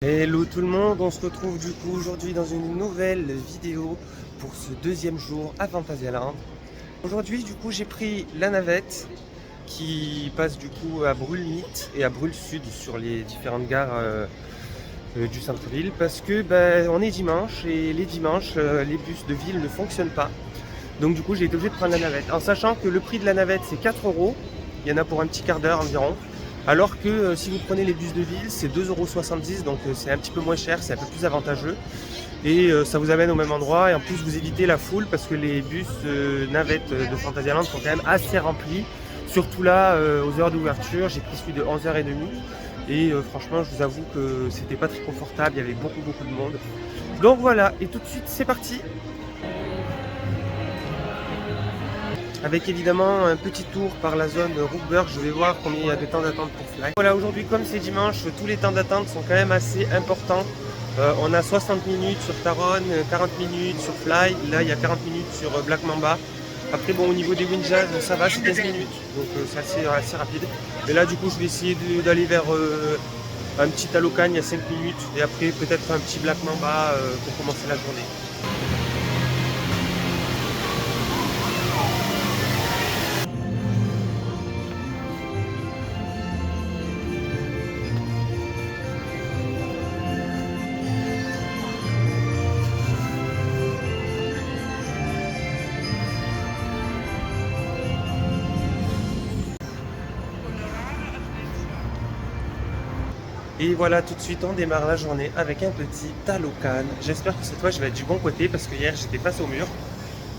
Hello tout le monde, on se retrouve du coup aujourd'hui dans une nouvelle vidéo pour ce deuxième jour à Phantasialand. Aujourd'hui du coup j'ai pris la navette qui passe du coup à Brûle-Mythe et à Brûle-Sud sur les différentes gares du centre-ville parce que on est dimanche et les dimanches les bus de ville ne fonctionnent pas. Donc du coup j'ai été obligé de prendre la navette en sachant que le prix de la navette c'est 4 euros, il y en a pour un petit quart d'heure environ. Alors que si vous prenez les bus de ville, c'est 2,70 €, donc c'est un petit peu moins cher, c'est un peu plus avantageux. Et ça vous amène au même endroit. Et en plus, vous évitez la foule parce que les bus navettes de Phantasialand sont quand même assez remplis. Surtout là, aux heures d'ouverture, j'ai pris celui de 11h30. Et franchement, je vous avoue que c'était pas très confortable, il y avait beaucoup de monde. Donc voilà, et tout de suite, c'est parti! Avec évidemment un petit tour par la zone Rookburg, je vais voir combien il y a de temps d'attente pour Fly. Voilà, aujourd'hui comme c'est dimanche, tous les temps d'attente sont quand même assez importants. On a 60 minutes sur Taron, 40 minutes sur Fly, là il y a 40 minutes sur Black Mamba. Après bon, au niveau des Windjazz, ça va, c'est 15 minutes, donc c'est assez rapide. Et là du coup je vais essayer d'aller vers un petit Talocan, il y a 5 minutes, et après peut-être un petit Black Mamba pour commencer la journée. Et voilà, tout de suite, on démarre la journée avec un petit Talocan. J'espère que cette fois, je vais être du bon côté parce que hier, j'étais face au mur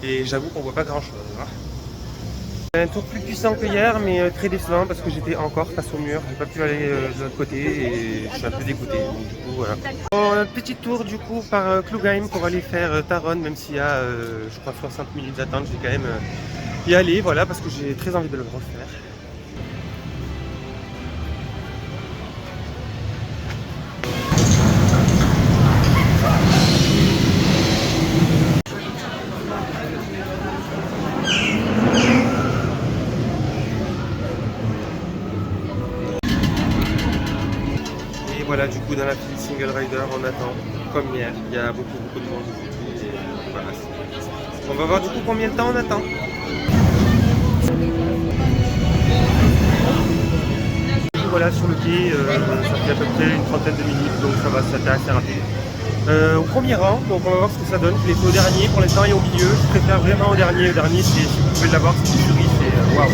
et j'avoue qu'on voit pas grand-chose. Un tour plus puissant que hier, mais très décevant parce que j'étais encore face au mur. J'ai pas pu aller de l'autre côté et je suis un peu dégoûté. Donc, du coup, voilà. Bon, un petit tour du coup par Klugheim pour aller faire Taron, même s'il y a, je crois, 60 minutes d'attente. Je vais quand même y aller, voilà, parce que j'ai très envie de le refaire. Et voilà, du coup, dans la file single rider, on attend, comme hier. Il y a beaucoup de monde aujourd'hui. Et voilà, on va voir du coup combien de temps on attend. Voilà, sur le quai, ça fait à peu près une trentaine de minutes, donc ça va, ça fait assez rapide. Au premier rang, donc on va voir ce que ça donne. Je l'ai fait au dernier pour l'instant et au milieu. Je préfère vraiment au dernier. Au dernier, si vous pouvez l'avoir, c'est une tuerie, c'est waouh!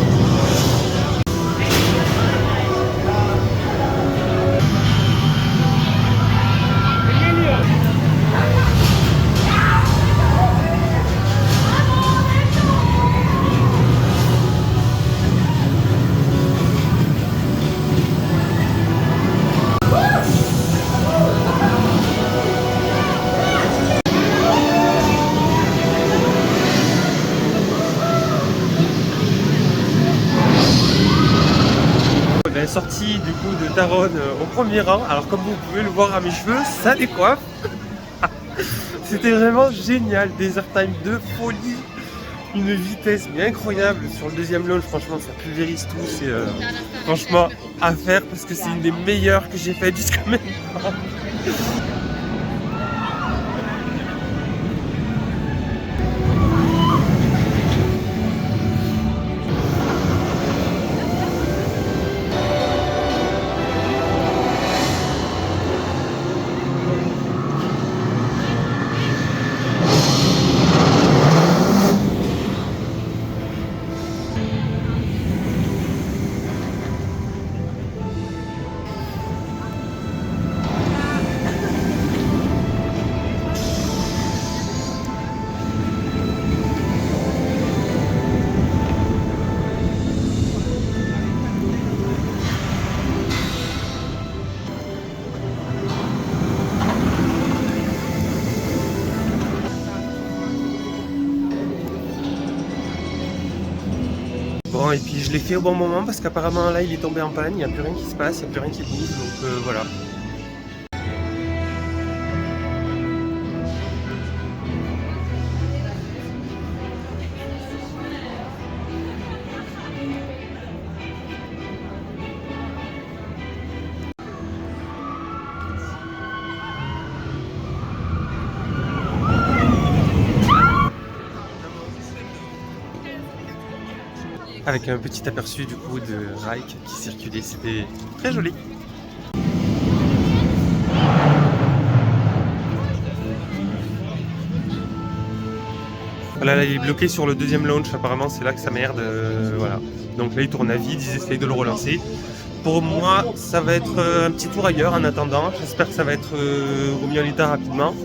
Sortie du coup de Taron au premier rang. Alors comme vous pouvez le voir à mes cheveux, ça décoiffe. C'était vraiment génial, des airtime de folie, une vitesse mais incroyable sur le deuxième launch. Franchement, ça pulvérise tout. C'est franchement à faire parce que c'est une des meilleures que j'ai faites jusqu'à maintenant. Bon, et puis je l'ai fait au bon moment parce qu'apparemment là il est tombé en panne, il n'y a plus rien qui se passe, il n'y a plus rien qui bouge, donc voilà. avec un petit aperçu du coup de Reich qui circulait, c'était très joli. Voilà, là il est bloqué sur le deuxième launch, apparemment c'est là que ça merde, voilà. Donc là il tourne à vide, ils essayent de le relancer. Pour moi, ça va être un petit tour ailleurs en attendant, j'espère que ça va être remis en état rapidement.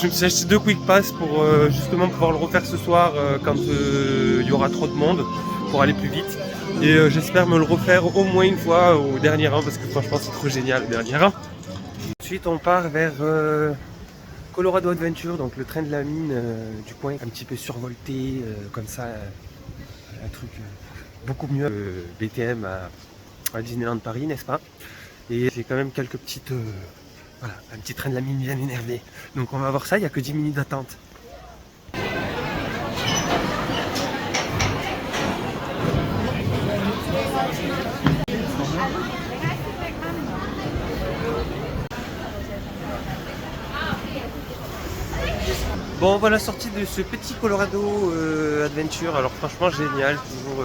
Je me suis acheté 2 Quick Pass pour justement pouvoir le refaire ce soir quand il y aura trop de monde, pour aller plus vite. Et j'espère me le refaire au moins une fois au dernier rang, parce que franchement c'est trop génial le dernier rang. Ensuite on part vers Colorado Adventure, donc le train de la mine du coin, un petit peu survolté, comme ça, un truc beaucoup mieux que BTM à Disneyland Paris, n'est-ce pas? Et j'ai quand même quelques petites... voilà, un petit train de la mine bien énervé. Donc on va voir ça, il n'y a que 10 minutes d'attente. Bon, voilà, sortie de ce petit Colorado Adventure. Alors franchement génial, toujours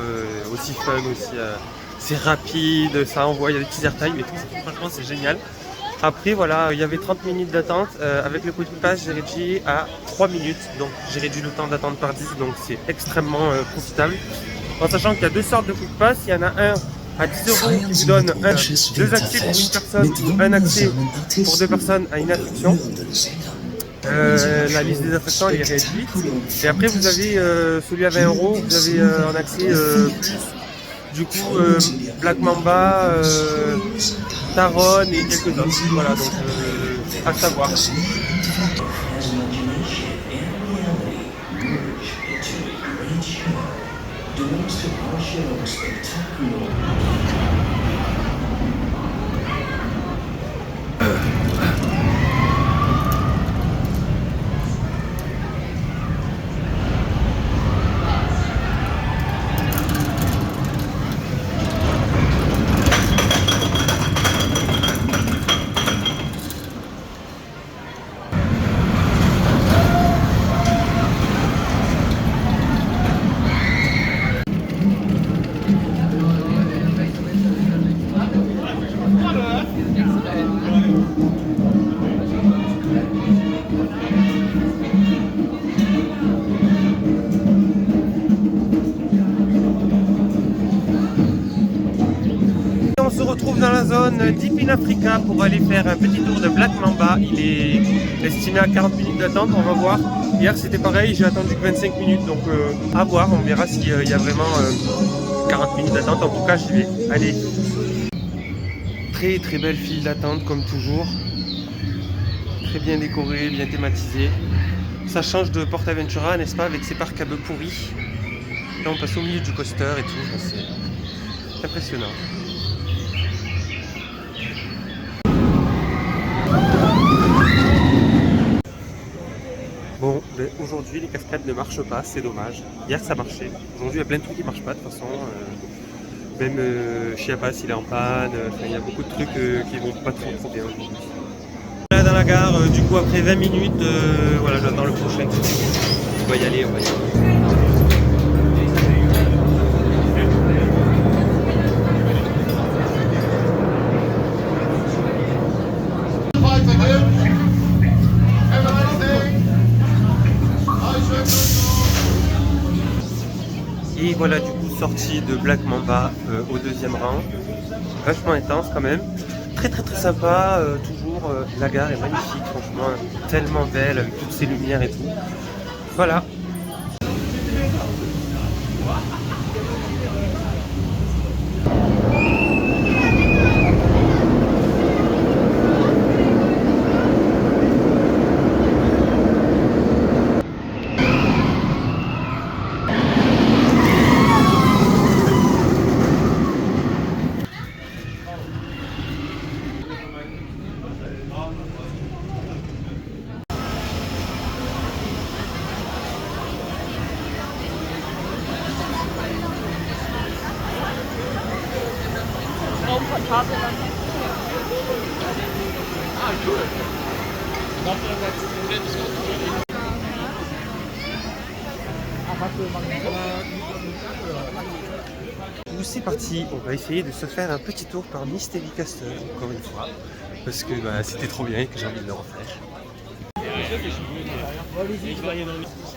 aussi fun, aussi c'est rapide, ça envoie, il y a des petits airtime et tout, franchement c'est génial. Après voilà, il y avait 30 minutes d'attente, avec le Quick Pass j'ai réduit à 3 minutes, donc j'ai réduit le temps d'attente par 10, donc c'est extrêmement profitable. En sachant qu'il y a 2 sortes de Quick Pass, il y en a un à 10 € qui vous donne 2 accès pour une personne ou un accès pour 2 personnes à une attraction. La liste des attractions elle est réduite. Et après vous avez celui à 20 €, vous avez un accès plus du coup Black Mamba, Taron et quelques autres. Voilà, donc à savoir. On se retrouve dans la zone Deep in Africa pour aller faire un petit tour de Black Mamba. Il est estimé à 40 minutes d'attente, on va voir. Hier c'était pareil, j'ai attendu que 25 minutes, donc à voir, on verra s'il y a vraiment 40 minutes d'attente. En tout cas j'y vais. Allez. Très très belle file d'attente comme toujours. Très bien décorée, bien thématisée. Ça change de PortAventura, n'est-ce pas, avec ses parcs à bœufs pourris. Là on passe au milieu du coaster et tout, c'est impressionnant. Bon, ben aujourd'hui les cascades ne marchent pas, c'est dommage. Hier ça marchait. Aujourd'hui il y a plein de trucs qui ne marchent pas de toute façon. Même Chiapas il est en panne. Il y a beaucoup de trucs qui vont pas trop bien aujourd'hui. Là dans la gare, du coup après 20 minutes, voilà, j'attends le prochain. On va y aller, on va y aller. Et voilà du coup sortie de Black Mamba au deuxième rang. Vachement intense quand même. Très très très sympa, toujours la gare est magnifique, franchement tellement belle avec toutes ces lumières et tout. Voilà. C'est parti, on va essayer de se faire un petit tour par Mystery Castle, encore une fois, parce que c'était trop bien et que j'ai envie de le refaire.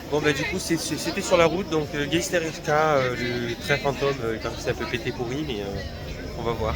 Bon bah du coup c'était sur la route, donc Geister FK, le train fantôme, comme ça peut péter pourri, mais on va voir.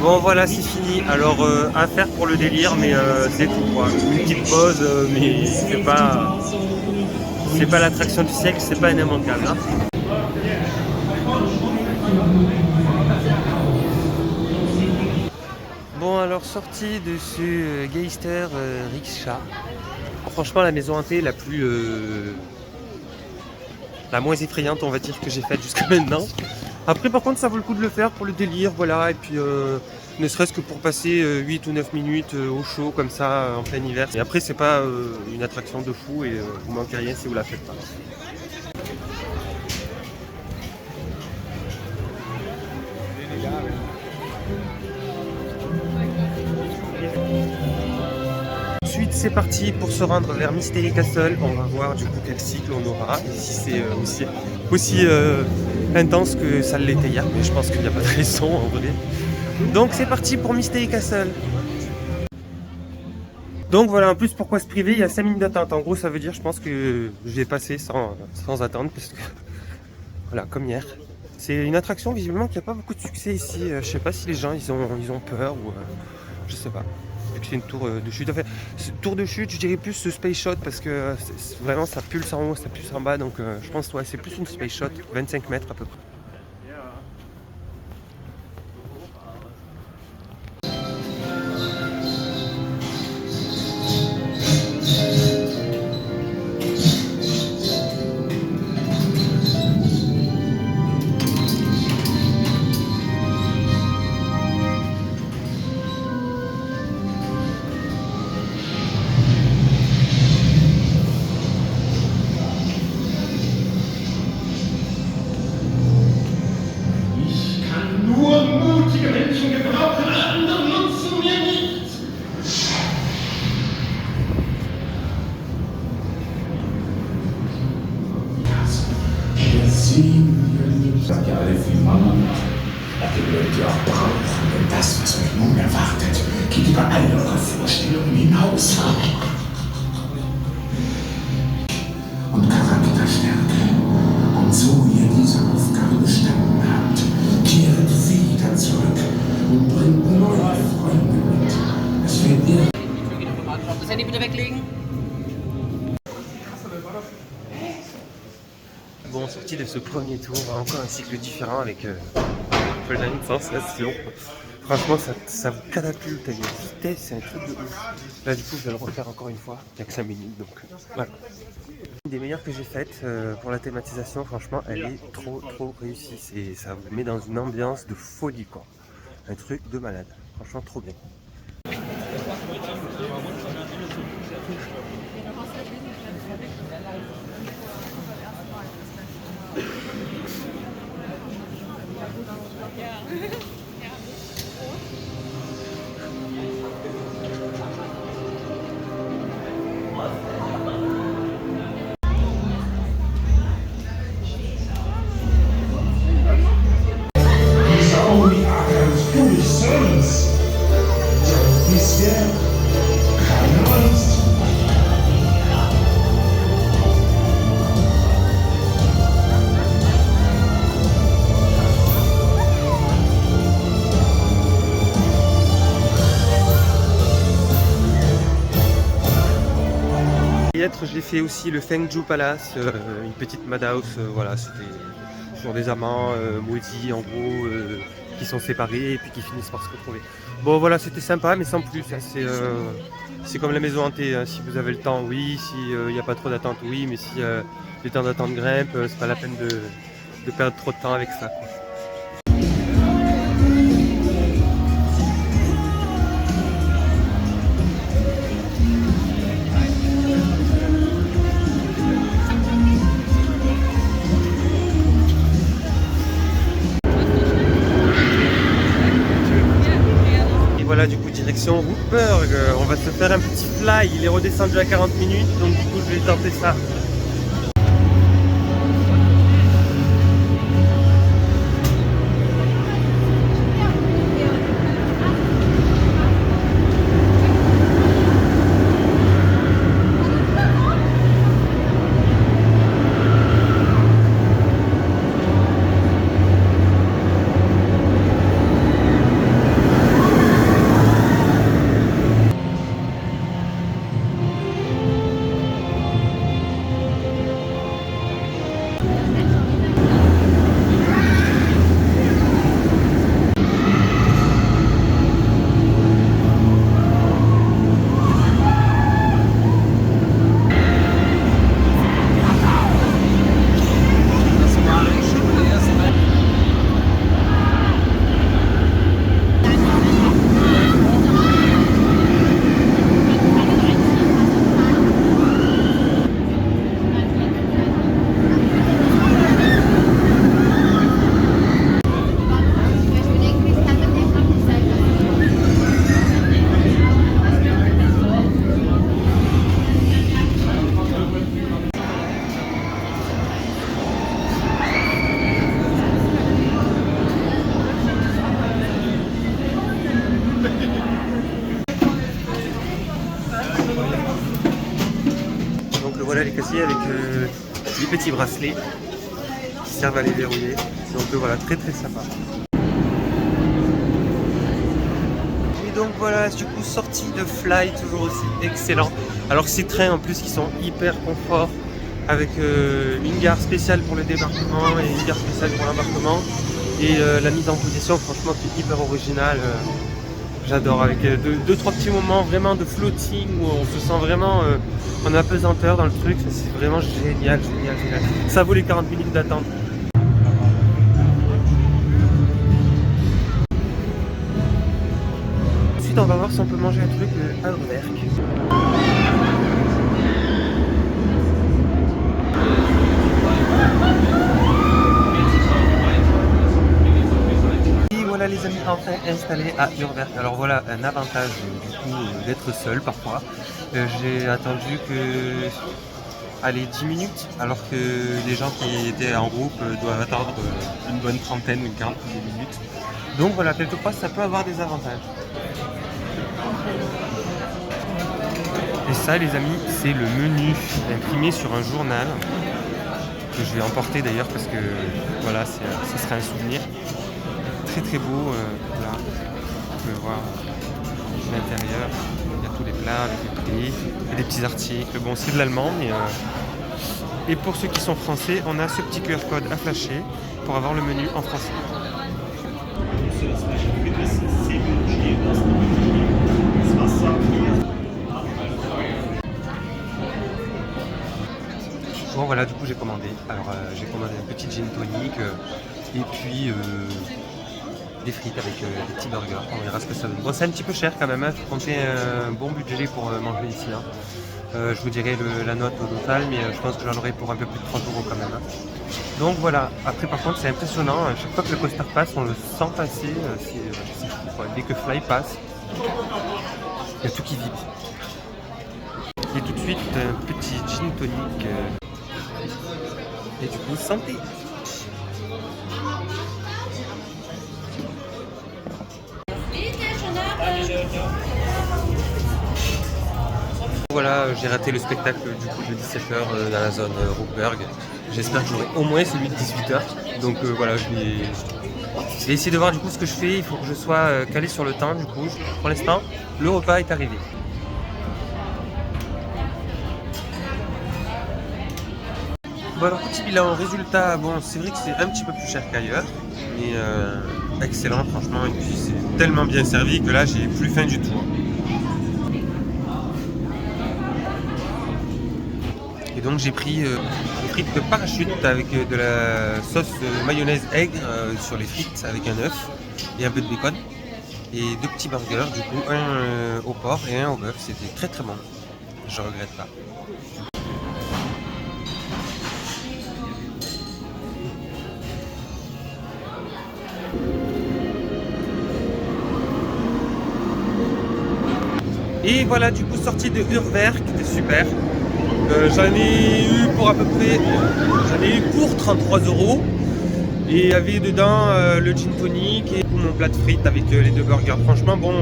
Bon voilà, c'est fini. Alors à faire pour le délire, mais c'est tout quoi. Une petite pause, mais c'est pas l'attraction du siècle, c'est pas un immanquable. Hein. Bon alors sortie de ce Geister Rikscha. Franchement la maison hantée la moins effrayante on va dire que j'ai faite jusqu'à maintenant. Après par contre ça vaut le coup de le faire pour le délire, voilà, et puis ne serait-ce que pour passer 8 ou 9 minutes au chaud comme ça en plein hiver. Et après c'est pas une attraction de fou et vous manquez rien si vous la faites pas. Ensuite c'est parti pour se rendre vers Mystery Castle. On va voir du coup quel cycle on aura et si c'est aussi intense que ça l'était hier, mais je pense qu'il n'y a pas de raison en vrai. Donc c'est parti pour Mystery Castle. Donc voilà, en plus pourquoi se priver, il y a 5 minutes d'attente. En gros ça veut dire je pense que je vais passer sans attendre parce que voilà comme hier. C'est une attraction visiblement qui n'a pas beaucoup de succès ici. Je sais pas si les gens ils ont peur ou je sais pas. Et puis c'est une tour de chute. Enfin, tour de chute, je dirais plus ce space shot parce que vraiment ça pulse en haut, ça pulse en bas. Donc je pense ouais, c'est plus une space shot, 25 mètres à peu près. Seid ihr alle viel Mann? Dafür werdet ihr auch brauchen, denn das, was euch nun erwartet, geht über all eure Vorstellungen hinaus. Und Charakterstärke. Und so ihr diese Aufgabe bestanden habt, kehrt wieder zurück und bringt neue Freunde mit. Es wird ihr... Das Handy bitte weglegen. Bon, sorti de ce premier tour, encore un cycle différent avec plein de sensations. Franchement, ça vous catapulte à une vitesse, c'est un truc de ouf. Là, du coup, je vais le refaire encore une fois. Il n'y a que 5 minutes, donc voilà. Une des meilleures que j'ai faites pour la thématisation, franchement, elle est trop réussie. Ça vous met dans une ambiance de folie, quoi. Un truc de malade. Franchement, trop bien. These are only Adam's foolish sons. Don't be scared. Keine Angst. J'ai fait aussi le Fengju Palace, une petite madhouse, voilà, c'était sur des amants maudits en gros, qui sont séparés et puis qui finissent par se retrouver. Bon voilà, c'était sympa mais sans plus, hein, c'est comme la maison hantée, hein, si vous avez le temps oui, s'il n'y a pas trop d'attente oui, mais si les temps d'attente grimpent, c'est pas la peine de perdre trop de temps avec ça, quoi. Voilà, du coup direction Wupperg, on va se faire un petit fly, il est redescendu à 40 minutes donc du coup je vais tenter ça. Voilà les casiers avec des petits bracelets qui servent à les verrouiller. Donc voilà, très sympa. Et donc voilà, du coup sortie de Fly, toujours aussi excellent. Alors ces trains en plus qui sont hyper confort, avec une gare spéciale pour le débarquement et une gare spéciale pour l'embarquement. Et la mise en position franchement qui est hyper originale. J'adore, avec deux trois petits moments vraiment de floating où on se sent vraiment en apesanteur dans le truc, c'est vraiment génial. Ça vaut les 40 minutes d'attente. Ensuite on va voir si on peut manger un truc à Urwerk. Voilà les amis, enfin installés à Urwerk. Alors voilà un avantage du coup d'être seul parfois. J'ai attendu que 10 minutes alors que les gens qui étaient en groupe doivent attendre une bonne trentaine ou une quarantaine de minutes. Donc voilà, quelquefois ça peut avoir des avantages. Et ça les amis, c'est le menu imprimé sur un journal que je vais emporter d'ailleurs parce que voilà, ça sera un souvenir. Très beau, là, vous pouvez voir l'intérieur, il y a tous les plats avec les prix, et des petits articles, bon c'est de l'allemand, mais et pour ceux qui sont français, on a ce petit QR code à flasher pour avoir le menu en français. Bon voilà, du coup j'ai commandé. Alors j'ai commandé un petit gin tonic et puis des frites avec des petits burgers. On verra ce que ça donne. Bon, c'est un petit peu cher quand même, il faut compter un bon budget pour manger ici. Hein. Je vous dirai la note au total, mais je pense que j'en aurai pour un peu plus de 30 € quand même. Hein. Donc voilà, après par contre c'est impressionnant, chaque fois que le coaster passe, on le sent passer, c'est fou quoi. Dès que Fly passe, il y a tout qui vibre. Et tout de suite un petit gin tonic et du coup santé. Voilà, j'ai raté le spectacle du coup de 17h dans la zone Rookburg. J'espère que j'aurai au moins celui de 18h. Donc voilà, je vais essayer de voir du coup ce que je fais. Il faut que je sois calé sur le temps du coup. Pour l'instant, le repas est arrivé. Bon alors petit bilan, résultat, bon c'est vrai que c'est un petit peu plus cher qu'ailleurs. Mais excellent franchement. Et puis c'est tellement bien servi que là j'ai plus faim du tout. Et donc j'ai pris des frites de parachute avec de la sauce mayonnaise aigre sur les frites avec un œuf et un peu de bacon. Et 2 petits burgers, du coup un au porc et un au bœuf. C'était très très bon. Je regrette pas. Et voilà du coup sortie de Urwerk, qui était super. J'en ai eu pour à peu près, j'en ai eu pour 33 €. Et il y avait dedans le gin tonic et mon plat de frites avec les 2 burgers. Franchement bon,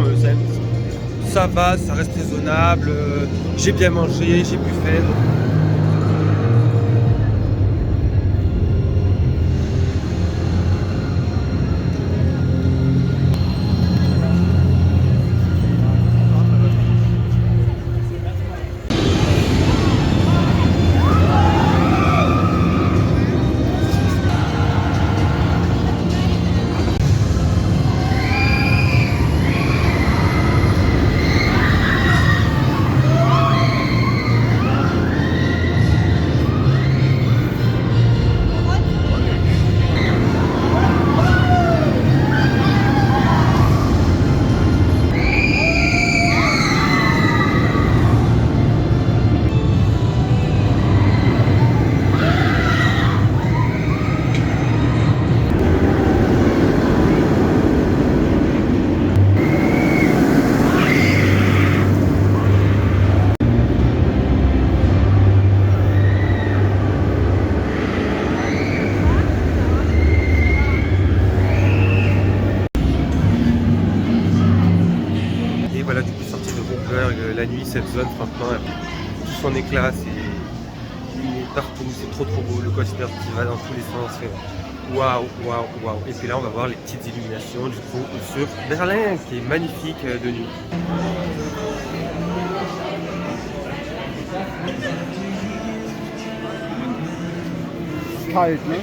ça va, ça reste raisonnable. J'ai bien mangé, j'ai plus faim. La nuit, cette zone, franchement, tout son éclat, c'est partout, c'est trop beau. Le coaster qui va dans tous les sens, waouh, waouh, waouh. Et puis là, on va voir les petites illuminations du coup sur Berlin, qui est magnifique de nuit. Kalt, ne?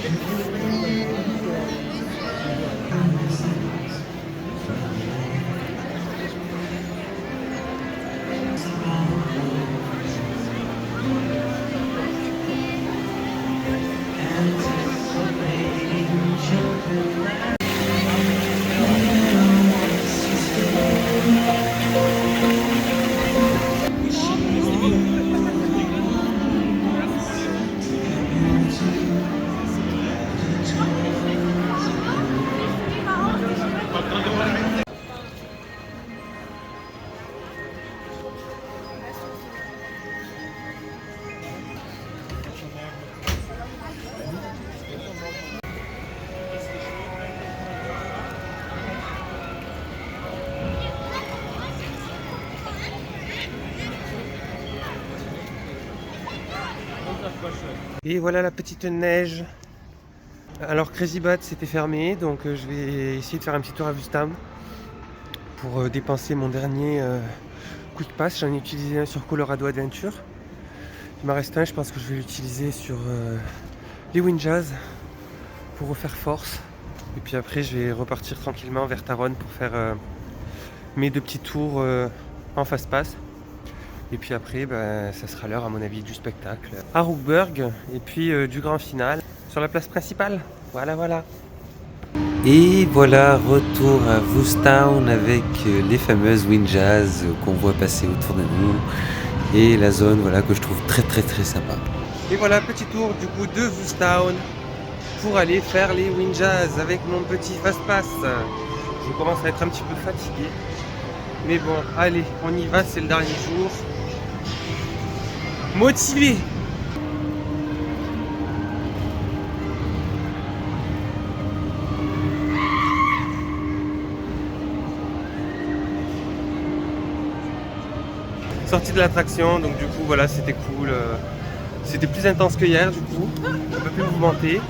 Et voilà la petite neige. Alors Crazy Bad c'était fermé, donc je vais essayer de faire un petit tour à Vustown pour dépenser mon dernier Quick Pass. J'en ai utilisé un sur Colorado Adventure. Il m'en reste un, je pense que je vais l'utiliser sur les Windjazz pour refaire force. Et puis après je vais repartir tranquillement vers Taron pour faire mes 2 petits tours en fast pass. Et puis après, ben, ça sera l'heure à mon avis du spectacle à Rookburg et puis du grand final sur la place principale. Voilà, voilà. Et voilà, retour à Woostown avec les fameuses Wind Jazz qu'on voit passer autour de nous et la zone voilà, que je trouve très très très sympa. Et voilà, petit tour du coup de Woostown pour aller faire les Wind Jazz avec mon petit fast-pass. Je commence à être un petit peu fatigué. Mais bon, allez, on y va, c'est le dernier jour. Motivé! Sortie de l'attraction, donc du coup voilà, c'était cool. C'était plus intense que hier du coup, un peu plus mouvementé.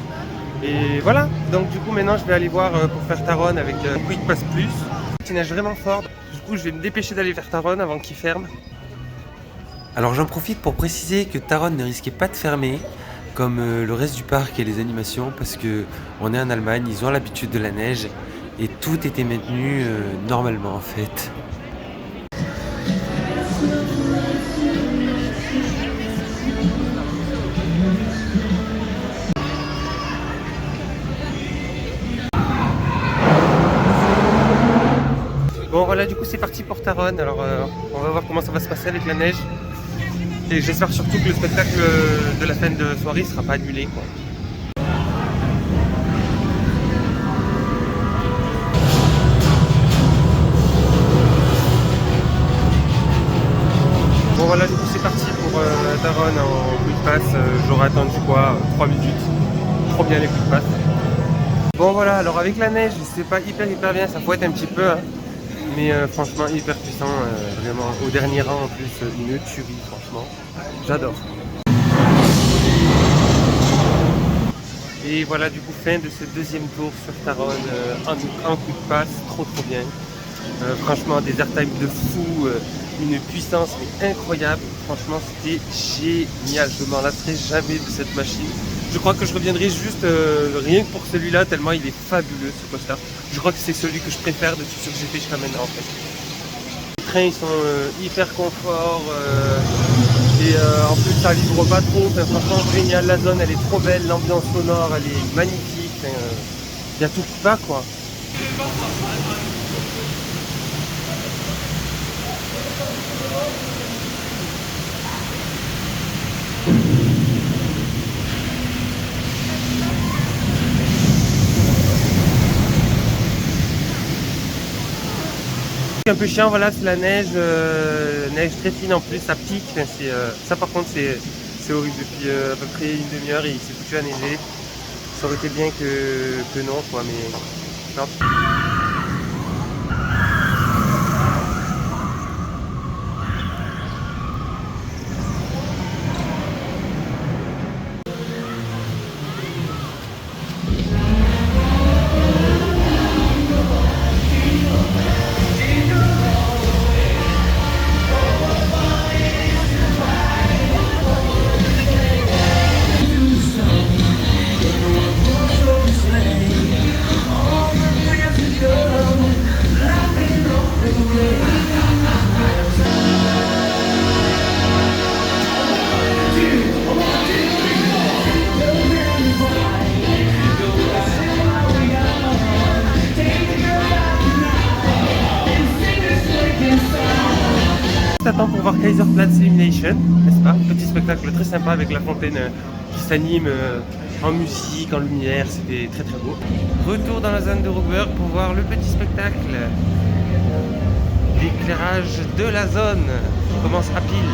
Et voilà, donc du coup maintenant je vais aller voir pour faire Taron avec Quick Pass Plus. Il neige vraiment fort, du coup je vais me dépêcher d'aller faire Taron avant qu'il ferme. Alors j'en profite pour préciser que Taron ne risquait pas de fermer comme le reste du parc et les animations parce que on est en Allemagne, ils ont l'habitude de la neige et tout était maintenu normalement en fait. Bon voilà, du coup c'est parti pour Taron, alors on va voir comment ça va se passer avec la neige. Et j'espère surtout que le spectacle de la fin de soirée ne sera pas annulé, quoi. Bon voilà, du coup c'est parti pour Taron en quick pass. J'aurais attendu quoi, 3 minutes. Trop bien les quick pass. Bon voilà, alors avec la neige, c'est pas hyper bien, ça fouette un petit peu. Hein. Mais franchement hyper puissant, vraiment au dernier rang en plus, une tuerie franchement. J'adore. Et voilà du coup fin de ce deuxième tour sur Taron en coup de passe, trop bien. Franchement des airtime de fou, une puissance mais incroyable. Franchement c'était génial, je m'en lasserai jamais de cette machine. Je crois que je reviendrai juste rien que pour celui-là tellement il est fabuleux ce coaster. Je crois que c'est celui que je préfère de tout ce que j'ai fait jusqu'à maintenant en fait. Les trains ils sont hyper confort et en plus ça vibre pas trop, enfin, franchement génial, la zone elle est trop belle, l'ambiance sonore elle est magnifique, il y a tout qui va quoi. Un peu chiant, voilà, c'est la neige, neige très fine en plus, ça pique, enfin, ça par contre c'est horrible depuis à peu près une demi-heure et il s'est foutu à neiger. Ça aurait été bien que non quoi, mais non. Attends pour voir Kaiserplatz Illumination, n'est-ce pas? Petit spectacle très sympa avec la fontaine qui s'anime en musique, en lumière, c'était très beau. Retour dans la zone de Rookburg pour voir le petit spectacle. L'éclairage de la zone commence à pile.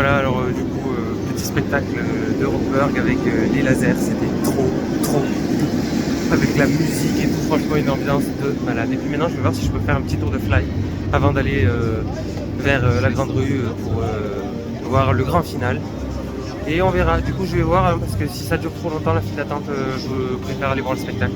Voilà, alors du coup, petit spectacle de Rockberg avec les lasers, c'était trop beau. Avec la musique et tout, franchement une ambiance de malade. Et puis maintenant je vais voir si je peux faire un petit tour de fly avant d'aller vers la grande rue pour voir le grand final. Et on verra, du coup je vais voir hein, parce que si ça dure trop longtemps la file d'attente, je préfère aller voir le spectacle.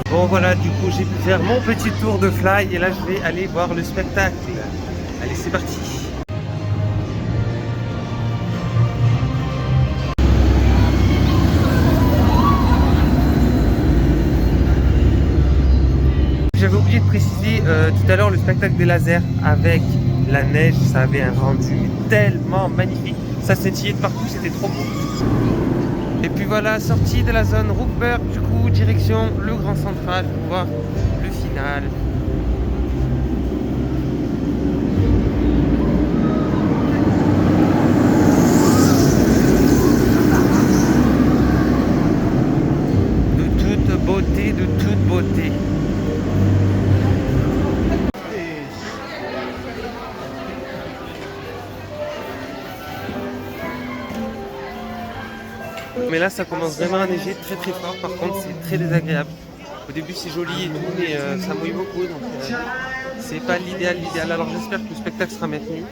Bon voilà, du coup j'ai pu faire mon petit tour de fly et là je vais aller voir le spectacle. Allez, c'est parti. J'avais oublié de préciser tout à l'heure le spectacle des lasers avec la neige, ça avait un rendu tellement magnifique. Ça scintillait de partout, c'était trop beau. Et puis voilà, sortie de la zone Rookburg, du coup, direction le Grand Central pour voir le final. De toute beauté, de toute beauté. Mais là ça commence vraiment à neiger très fort, par contre c'est très désagréable. Au début c'est joli et tout mais ça mouille beaucoup donc c'est pas l'idéal. Alors j'espère que le spectacle sera maintenu.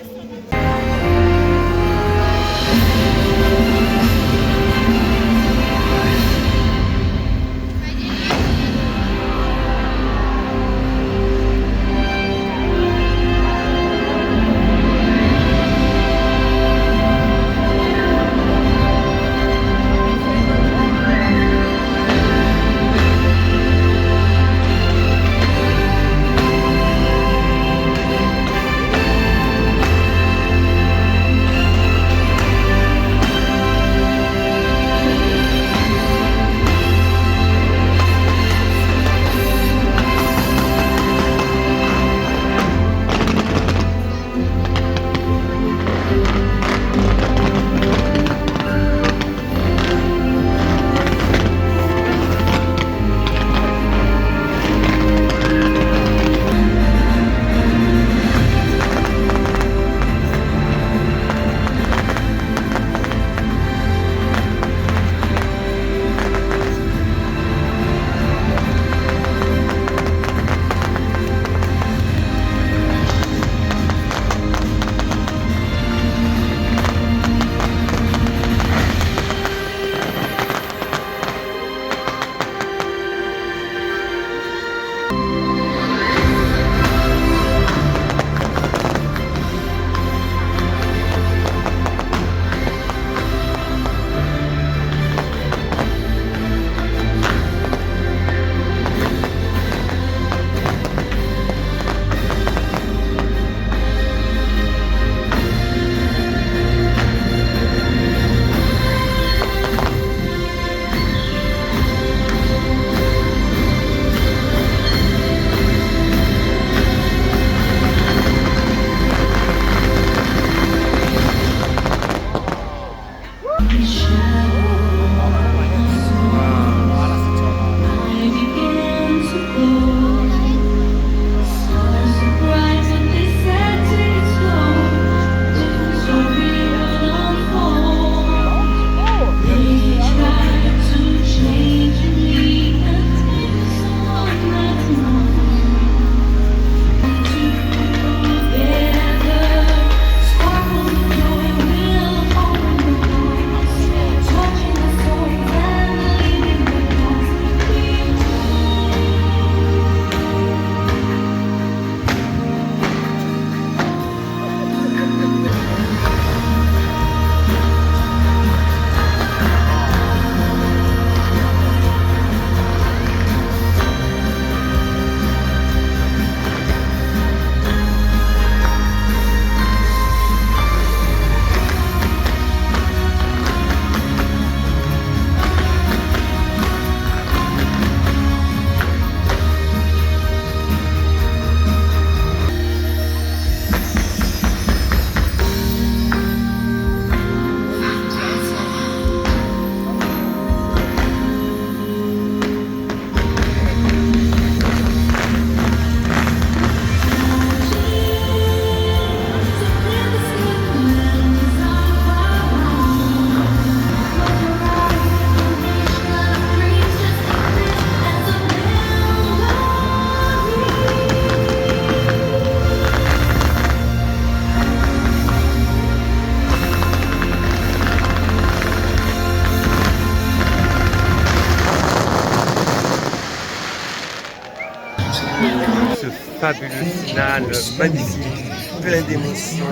fabuleux final, magnifique, plein d'émotions,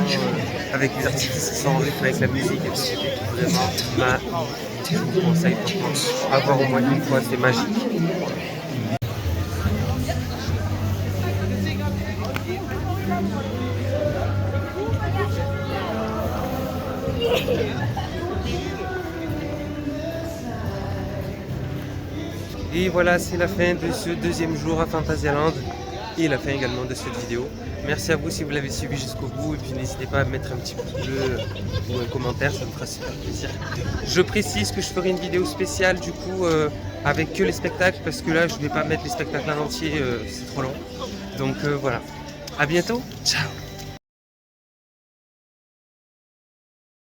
avec les artistes qui sont en rythme avec la musique et tout, c'était vraiment magnifique. Je vous conseille franchement, à voir au moins une fois, c'est magique. Et voilà, c'est la fin de ce deuxième jour à Phantasialand et la fin également de cette vidéo. Merci à vous si vous l'avez suivi jusqu'au bout et puis n'hésitez pas à mettre un petit pouce bleu ou un commentaire, ça me fera super plaisir. Je précise que je ferai une vidéo spéciale du coup avec que les spectacles parce que là je ne vais pas mettre les spectacles en entier, c'est trop long. Donc voilà, à bientôt, ciao.